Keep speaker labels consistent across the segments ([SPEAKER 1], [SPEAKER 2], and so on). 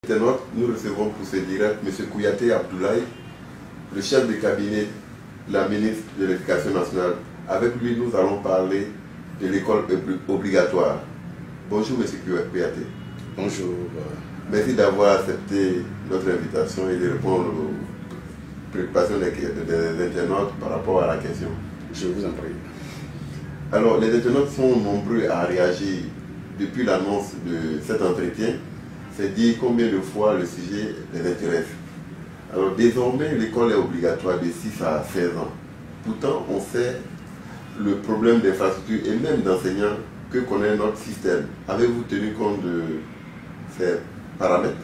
[SPEAKER 1] Nous recevons pour ce direct M. Kouyaté Abdoulaye, le chef de cabinet de la ministre de l'Éducation nationale. Avec lui, nous allons parler de l'école obligatoire. Bonjour M. Kouyaté.
[SPEAKER 2] Bonjour.
[SPEAKER 1] Merci d'avoir accepté notre invitation et de répondre aux préoccupations des internautes par rapport à la question.
[SPEAKER 2] Je vous en prie.
[SPEAKER 1] Alors, les internautes sont nombreux à réagir depuis l'annonce de cet entretien. C'est dire combien de fois le sujet les intéresse. Alors désormais, l'école est obligatoire de 6 à 16 ans. Pourtant, on sait le problème d'infrastructure et même d'enseignants que connaît notre système. Avez-vous tenu compte de ces paramètres?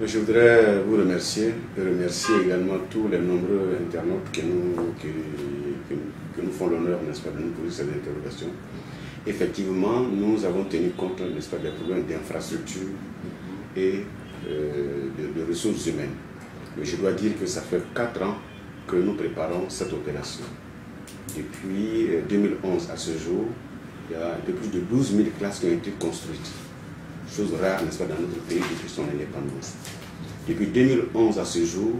[SPEAKER 2] Je voudrais vous remercier et remercier également tous les nombreux internautes qui nous font l'honneur, n'est-ce pas, de nous poser ces interrogations. Effectivement, nous avons tenu compte, n'est-ce pas, des problèmes d'infrastructure et de ressources humaines. Mais je dois dire que ça fait 4 ans que nous préparons cette opération. Depuis 2011 à ce jour, il y a un peu plus de 12 000 classes qui ont été construites. Chose rare, n'est-ce pas, dans notre pays depuis son indépendance. Depuis 2011 à ce jour,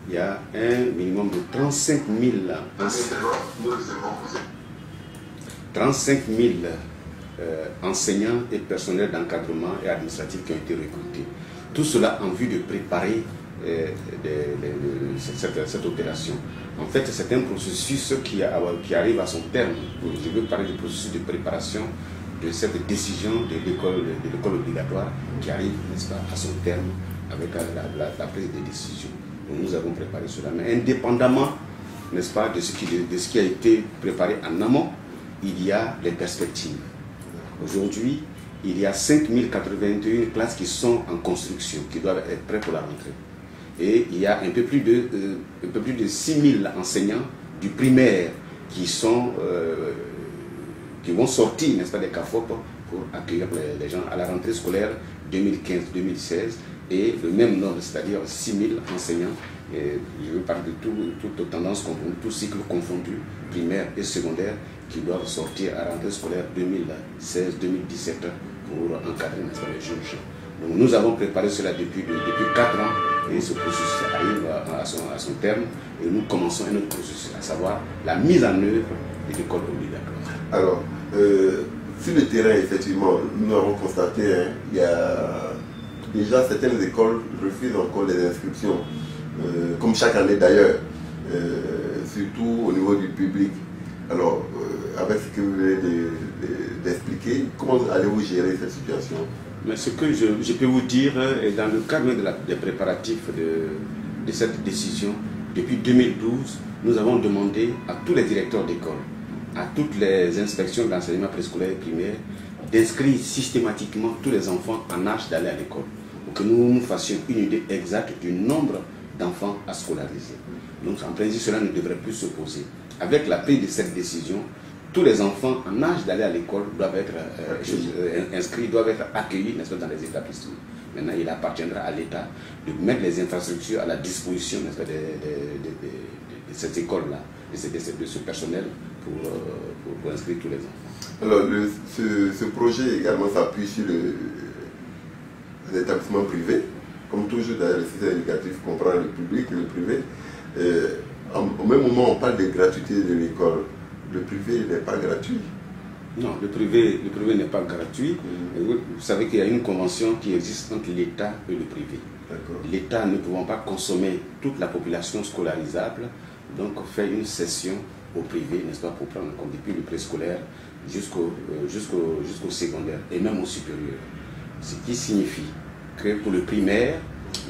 [SPEAKER 2] il y a un minimum de 35 000 enseignants et personnels d'encadrement et administratifs qui ont été recrutés. Tout cela en vue de préparer cette opération. En fait, c'est un processus qui arrive à son terme. Je veux parler du processus de préparation de cette décision de l'école obligatoire qui arrive, n'est-ce pas, à son terme avec la prise de décision. Donc nous avons préparé cela. Mais indépendamment, n'est-ce pas, de ce qui a été préparé en amont, il y a des perspectives. Aujourd'hui, il y a 5081 classes qui sont en construction, qui doivent être prêtes pour la rentrée. Et il y a un peu plus de 6000 enseignants du primaire qui vont sortir, n'est-ce pas, des CAFOP pour accueillir les gens à la rentrée scolaire 2015-2016 et le même nombre, c'est-à-dire 6000 enseignants. Et je veux parler de toutes tendances confondues, tous cycles confondus, primaire et secondaire, qui doivent sortir à la rentrée scolaire 2016-2017 pour encadrer les jeunes gens. Donc nous avons préparé cela depuis 4 ans et ce processus arrive à son terme et nous commençons un autre processus, à savoir la mise en œuvre de l'école obligatoire.
[SPEAKER 1] Alors, sur le terrain, effectivement, nous avons constaté, il y a déjà certaines écoles refusent encore les inscriptions, comme chaque année d'ailleurs, surtout au niveau du public. Alors, avec ce que vous venez d'expliquer, comment allez-vous gérer cette situation?
[SPEAKER 2] Mais ce que je peux vous dire, est dans le cadre des préparatifs de cette décision, depuis 2012, nous avons demandé à tous les directeurs d'école, à toutes les inspections d'enseignement préscolaire et primaire, d'inscrire systématiquement tous les enfants en âge d'aller à l'école, pour que nous fassions une idée exacte du nombre d'enfants à scolariser. Donc en principe, cela ne devrait plus se poser. Avec la prise de cette décision, tous les enfants en âge d'aller à l'école doivent être inscrits, doivent être accueillis, n'est-ce pas, dans les établissements. Maintenant, il appartiendra à l'État de mettre les infrastructures à la disposition, n'est-ce pas, de cette école-là, de ce personnel pour inscrire tous les enfants.
[SPEAKER 1] Alors, ce projet également s'appuie sur les établissements privés. Comme toujours, d'ailleurs, le système éducatif comprend le public et le privé. Au même moment, on parle de gratuité de l'école. Le privé n'est pas gratuit.
[SPEAKER 2] Non, le privé n'est pas gratuit. Vous savez qu'il y a une convention qui existe entre l'État et le privé. L'État ne pouvant pas consommer toute la population scolarisable, donc fait une cession au privé, n'est-ce pas, pour prendre en compte depuis le préscolaire jusqu'au secondaire et même au supérieur. Ce qui signifie que pour le primaire,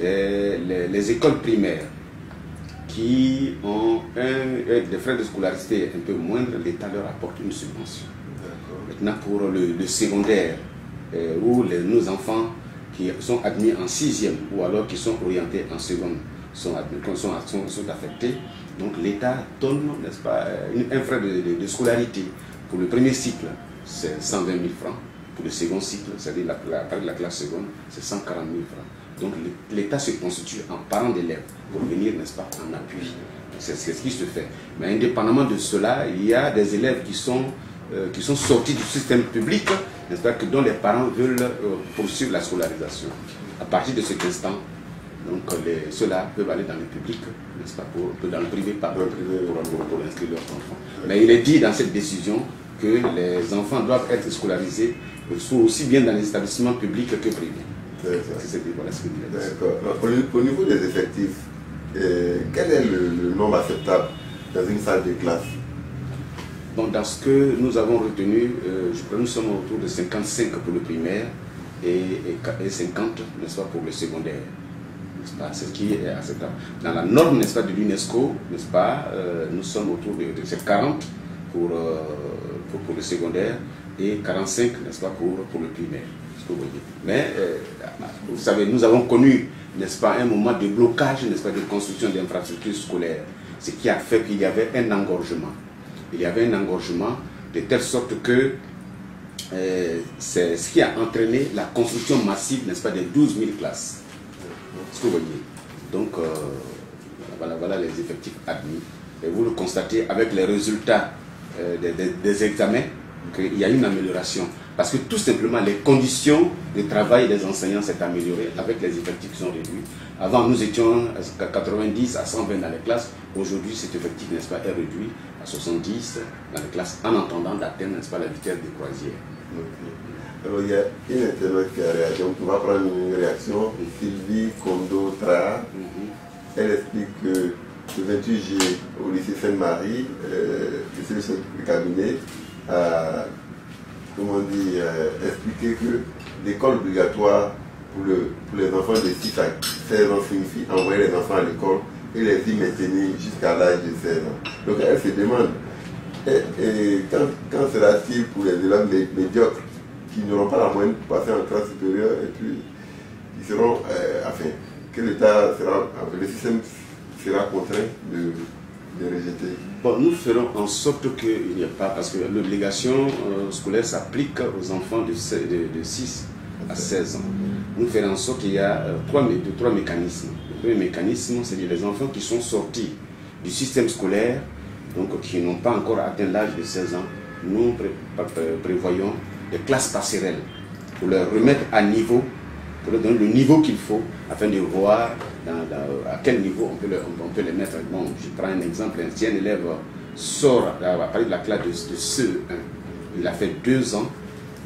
[SPEAKER 2] les écoles primaires qui ont des frais de scolarité un peu moindres, l'État leur apporte une subvention. Maintenant, pour le secondaire, où nos enfants qui sont admis en 6e ou alors qui sont orientés en seconde sont affectés, donc l'État donne, n'est-ce pas, un frais de scolarité. Pour le premier cycle, c'est 120 000 francs. Pour le second cycle, c'est-à-dire la classe seconde, c'est 140 000 francs. Donc l'État se constitue en parent d'élèves pour venir, n'est-ce pas, en appui. C'est ce qui se fait. Mais indépendamment de cela, il y a des élèves qui sont sortis du système public, n'est-ce pas, dont les parents veulent poursuivre la scolarisation. À partir de cet instant, donc ceux-là peuvent aller dans le public, n'est-ce pas, dans le privé, pardon, pour inscrire leurs enfants. Mais il est dit dans cette décision que les enfants doivent être scolarisés aussi bien dans les établissements publics que privés. Voilà ce que dit la décision.
[SPEAKER 1] D'accord. Au niveau des effectifs, quel est le nombre acceptable dans une salle de classe?
[SPEAKER 2] Bon, dans ce que nous avons retenu, je crois que nous sommes autour de 55 pour le primaire et 50, n'est-ce pas, pour le secondaire. C'est ce qui est acceptable. Dans la norme, n'est-ce pas, de l'UNESCO, n'est-ce pas, nous sommes autour de 40 pour le secondaire et 45, n'est-ce pas, pour le primaire. Ce que vous voyez. Mais, vous savez, nous avons connu, n'est-ce pas, un moment de blocage, n'est-ce pas, de construction d'infrastructures scolaires. Ce qui a fait qu'il y avait un engorgement. Il y avait un engorgement de telle sorte que c'est ce qui a entraîné la construction massive, n'est-ce pas, de 12 000 classes. Ce que vous voyez. Donc, voilà les effectifs admis. Et vous le constatez avec les résultats des examens qu'il y a une amélioration. Parce que tout simplement, les conditions de travail des enseignants s'est améliorées avec les effectifs qui sont réduits. Avant, nous étions à 90 à 120 dans les classes. Aujourd'hui, cet effectif, n'est-ce pas, est réduit à 70 dans les classes en attendant d'atteindre, n'est-ce pas, la vitesse de croisière.
[SPEAKER 1] Okay. Alors, il y a une internaute qui a réagi. On va prendre une réaction. Sylvie Kondo-Tra. Elle explique que le 28 juillet, au lycée Sainte-Marie, le chef du cabinet a expliqué que l'école obligatoire pour les enfants de 6 à 16 ans signifie envoyer les enfants à l'école et les y maintenir jusqu'à l'âge de 16 ans. Donc elle se demande, quand sera-t-il pour les élèves médiocres qui n'auront pas la moyenne pour passer en classe supérieure et puis ils seront, que l'État sera, le système sera contraint de rejeter.
[SPEAKER 2] Bon, nous ferons en sorte qu'il n'y ait pas, parce que l'obligation scolaire s'applique aux enfants de 6 à 16 ans. Nous ferons en sorte qu'il y a trois mécanismes. Le premier mécanisme, c'est les enfants qui sont sortis du système scolaire, donc qui n'ont pas encore atteint l'âge de 16 ans. Nous prévoyons des classes passerelles pour leur remettre à niveau, pour leur donner le niveau qu'il faut, afin de voir à quel niveau on peut les mettre. Bon, je prends un exemple, si un élève sort à partir de la classe de CE1, il a fait 2 ans,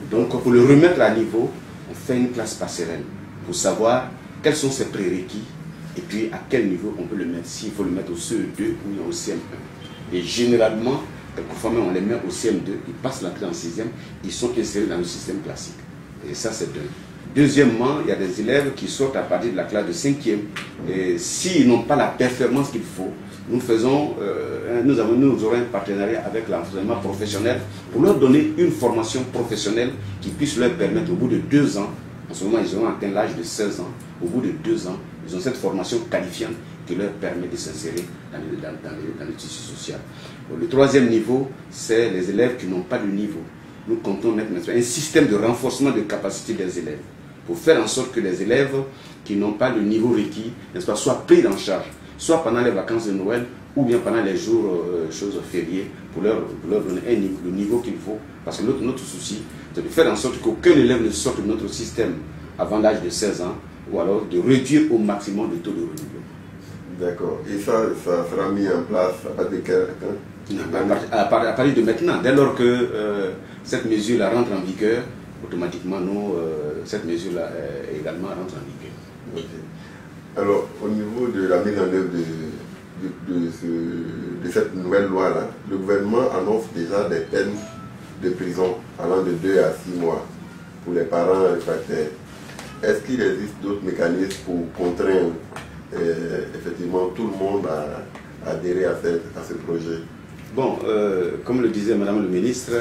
[SPEAKER 2] donc pour le remettre à niveau, on fait une classe passerelle pour savoir quels sont ses prérequis et puis à quel niveau on peut le mettre, s'il faut le mettre au CE2 ou au CM1. Et généralement, quelquefois même on les met au CM2, ils passent l'entrée en 6e, ils sont insérés dans le système classique. Et ça c'est deux. Deuxièmement, il y a des élèves qui sortent à partir de la classe de 5e. Et s'ils n'ont pas la performance qu'il faut, nous aurons un partenariat avec l'enseignement professionnel pour leur donner une formation professionnelle qui puisse leur permettre, au bout de 2 ans, en ce moment ils auront atteint l'âge de 16 ans, au bout de 2 ans, ils ont cette formation qualifiante qui leur permet de s'insérer dans le tissu social. Bon, le troisième niveau, c'est les élèves qui n'ont pas de niveau. Nous comptons mettre un système de renforcement de capacité des élèves pour faire en sorte que les élèves qui n'ont pas le niveau requis, n'est-ce pas, soient pris en charge, soit pendant les vacances de Noël ou bien pendant les jours choses fériés, pour leur donner le niveau qu'il faut. Parce que notre souci, c'est de faire en sorte qu'aucun élève ne sorte de notre système avant l'âge de 16 ans, ou alors de réduire au maximum le taux de renouvellement.
[SPEAKER 1] D'accord. Et ça sera mis en place à partir de quel
[SPEAKER 2] à partir de maintenant. Dès lors que cette mesure-là rentre en vigueur, automatiquement, cette mesure-là également rentre en vigueur.
[SPEAKER 1] Okay. Alors, au niveau de la mise en œuvre de cette nouvelle loi-là, le gouvernement annonce déjà des peines de prison allant de 2 à 6 mois pour les parents réfractaires. Est-ce qu'il existe d'autres mécanismes pour contraindre effectivement tout le monde à adhérer à ce projet?
[SPEAKER 2] Bon, comme le disait Madame le ministre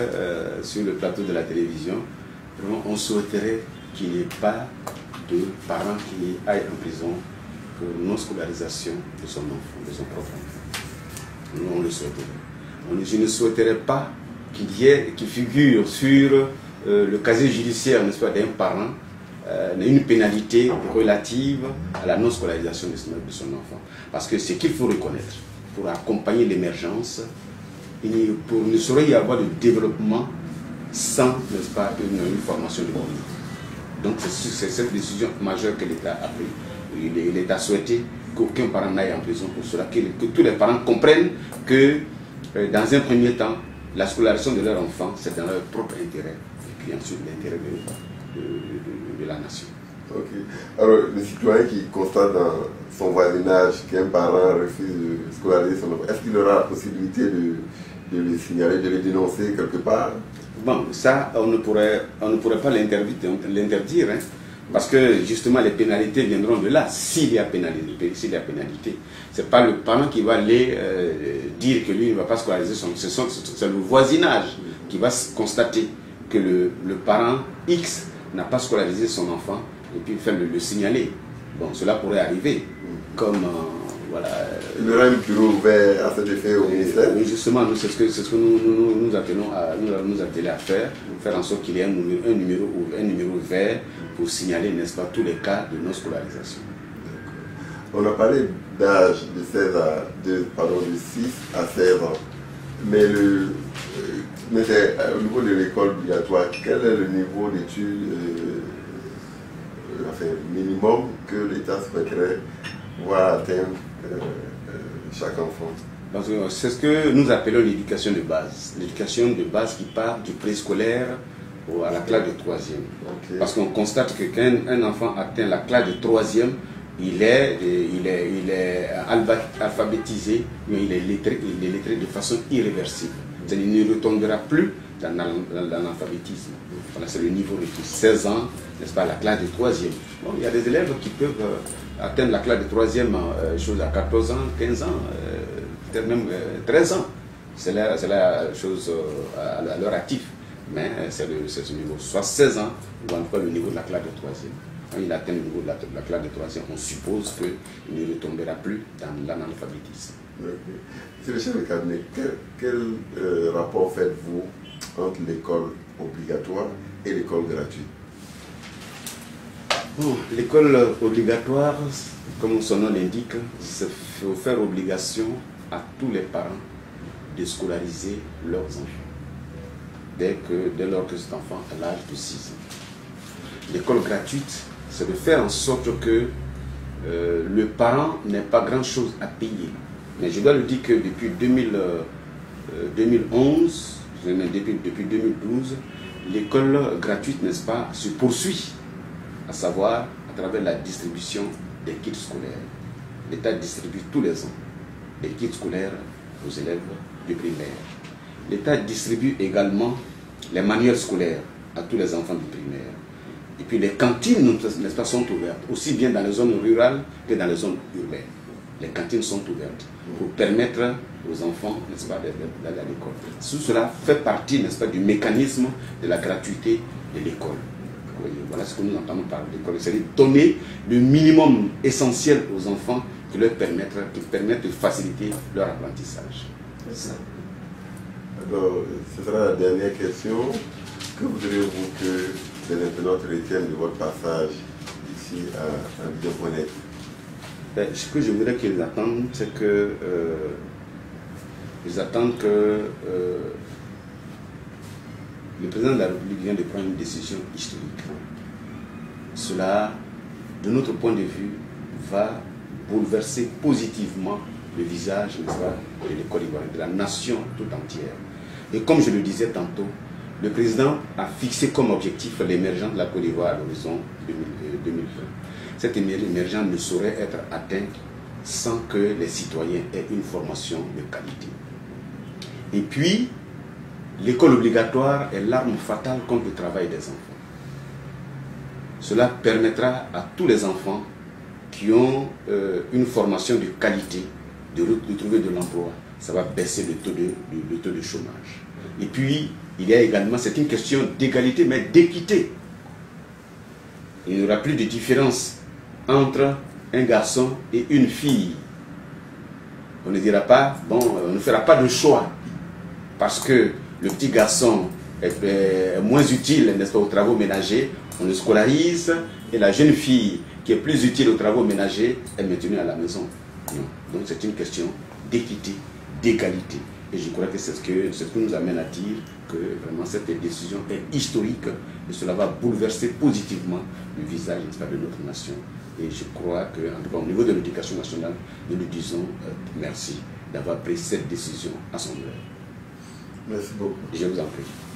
[SPEAKER 2] sur le plateau de la télévision, on souhaiterait qu'il n'y ait pas de parents qui aillent en prison pour non-scolarisation de son enfant, de son propre enfant. Nous, on le souhaiterait. Je ne souhaiterais pas qu'il figure sur le casier judiciaire, n'est-ce pas, d'un parent une pénalité relative à la non-scolarisation de son enfant. Parce que ce qu'il faut reconnaître, pour accompagner l'émergence, il ne saurait y avoir de développement sans, n'est-ce pas, une formation de bon niveau. Donc c'est cette décision majeure que l'État a prise. L'État souhaitait qu'aucun parent n'aille en prison pour cela, que tous les parents comprennent que dans un premier temps, la scolarisation de leur enfant, c'est dans leur propre intérêt, et puis ensuite l'intérêt de la nation.
[SPEAKER 1] Ok. Alors, le citoyen qui constate dans son voisinage qu'un parent refuse de scolariser son enfant, est-ce qu'il aura la possibilité de le signaler, de le dénoncer quelque part?
[SPEAKER 2] Bon, ça, on ne pourrait pas l'interdire, hein, parce que justement les pénalités viendront de là, s'il y a pénalité. Ce n'est pas le parent qui va aller dire que lui ne va pas scolariser son enfant, c'est le voisinage qui va constater que le parent X n'a pas scolarisé son enfant et puis faire le signaler. Bon, cela pourrait arriver, comme voilà.
[SPEAKER 1] Il y aura un bureau ouvert à cet effet au ministère.
[SPEAKER 2] Oui, justement, c'est ce que nous appelons à faire en sorte qu'il y ait un numéro vert pour signaler, n'est-ce pas, tous les cas de non-scolarisation.
[SPEAKER 1] On a parlé d'âge de 6 à 16 ans, mais au niveau de l'école obligatoire, quel est le niveau d'études minimum que l'État souhaiterait voir atteindre chaque enfant?
[SPEAKER 2] C'est ce que nous appelons l'éducation de base. L'éducation de base qui part du préscolaire à la classe de 3e. Okay. Parce qu'on constate que quand un enfant atteint la classe de 3e, il est alphabétisé, mais il est lettré de façon irréversible. C'est-à-dire qu'il ne retombera plus dans l'alphabétisme. Voilà, c'est le niveau de 16 ans, n'est-ce pas, la classe de 3e. Bon, il y a des élèves qui peuvent atteindre la classe de 3e chose à 14 ans, 15 ans, peut-être même 13 ans. C'est la chose à leur actif. Mais c'est ce niveau, soit 16 ans, ou en tout cas le niveau de la classe de 3e. Quand il atteint le niveau de la classe de 3e, on suppose qu'il ne retombera plus dans l'analphabétisme.
[SPEAKER 1] Okay. Monsieur le chef de cabinet, quel rapport faites-vous entre l'école obligatoire et l'école gratuite?
[SPEAKER 2] Bon, l'école obligatoire, comme son nom l'indique, c'est faire obligation à tous les parents de scolariser leurs enfants dès lors que cet enfant a l'âge de 6 ans. L'école gratuite, c'est de faire en sorte que le parent n'ait pas grand-chose à payer. Mais je dois le dire que depuis 2011, depuis 2012, l'école gratuite, n'est-ce pas, se poursuit, à savoir à travers la distribution des kits scolaires. L'État distribue tous les ans des kits scolaires aux élèves du primaire. L'État distribue également les manuels scolaires à tous les enfants du primaire. Et puis les cantines, n'est-ce pas, sont ouvertes, aussi bien dans les zones rurales que dans les zones urbaines. Les cantines sont ouvertes pour permettre aux enfants, n'est-ce pas, d'aller à l'école. Tout cela fait partie, n'est-ce pas, du mécanisme de la gratuité de l'école. Voilà ce que nous entendons par l'école. C'est-à-dire donner le minimum essentiel aux enfants qui leur permettent de faciliter leur apprentissage.
[SPEAKER 1] Alors, ce sera la dernière question. Que voudriez-vous que les internautes retiennent de votre passage ici à Abidjan.net?
[SPEAKER 2] Ce que je voudrais qu'ils attendent, c'est que ils attendent que le président de la République vient de prendre une décision historique. Cela, de notre point de vue, va bouleverser positivement le visage, n'est-ce pas, de l'école ivoirienne, de la nation tout entière. Et comme je le disais tantôt, le président a fixé comme objectif l'émergence de la Côte d'Ivoire à l'horizon 2020. Cette émergence ne saurait être atteinte sans que les citoyens aient une formation de qualité. Et puis, l'école obligatoire est l'arme fatale contre le travail des enfants. Cela permettra à tous les enfants qui ont une formation de qualité de trouver de l'emploi. Ça va baisser le taux de chômage. Et puis, il y a également, c'est une question d'égalité, mais d'équité. Il n'y aura plus de différence entre un garçon et une fille. On ne dira pas, bon, on ne fera pas de choix parce que le petit garçon est moins utile, n'est-ce pas, aux travaux ménagers, on le scolarise, et la jeune fille qui est plus utile aux travaux ménagers est maintenue à la maison. Non. Donc c'est une question d'équité, d'égalité. Et je crois que c'est ce que nous amène à dire que vraiment cette décision est historique et cela va bouleverser positivement le visage de notre nation. Et je crois qu'en tout cas au niveau de l'éducation nationale, nous lui disons merci d'avoir pris cette décision à son heure.
[SPEAKER 1] Merci beaucoup.
[SPEAKER 2] Je vous en prie.